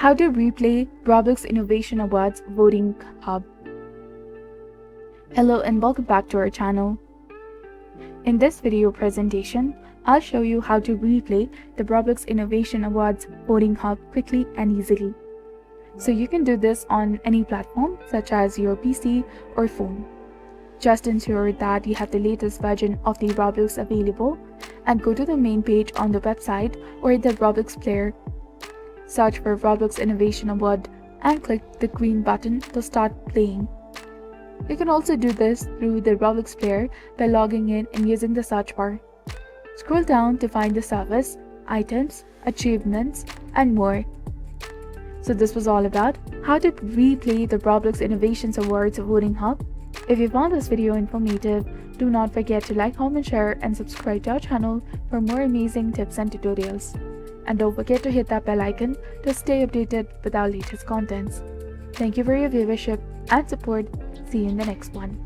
How to replay Roblox Innovation Awards Voting Hub. Hello and welcome back to our channel. In this video presentation, I'll show you how to replay the Roblox Innovation Awards Voting Hub quickly and easily. So you can do this on any platform such as your PC or phone. Just ensure that you have the latest version of the Roblox available and go to the main page on the website or the Roblox player. Search for Roblox Innovation Award and click the green button to start playing. You can also do this through the Roblox player by logging in and using the search bar. Scroll down to find the service, items, achievements, and more. So this was all about how to replay the Roblox Innovations Awards Voting Hub. If you found this video informative, do not forget to like, comment, share, and subscribe to our channel for more amazing tips and tutorials. And don't forget to hit that bell icon to stay updated with our latest contents. Thank you for your viewership and support. See you in the next one.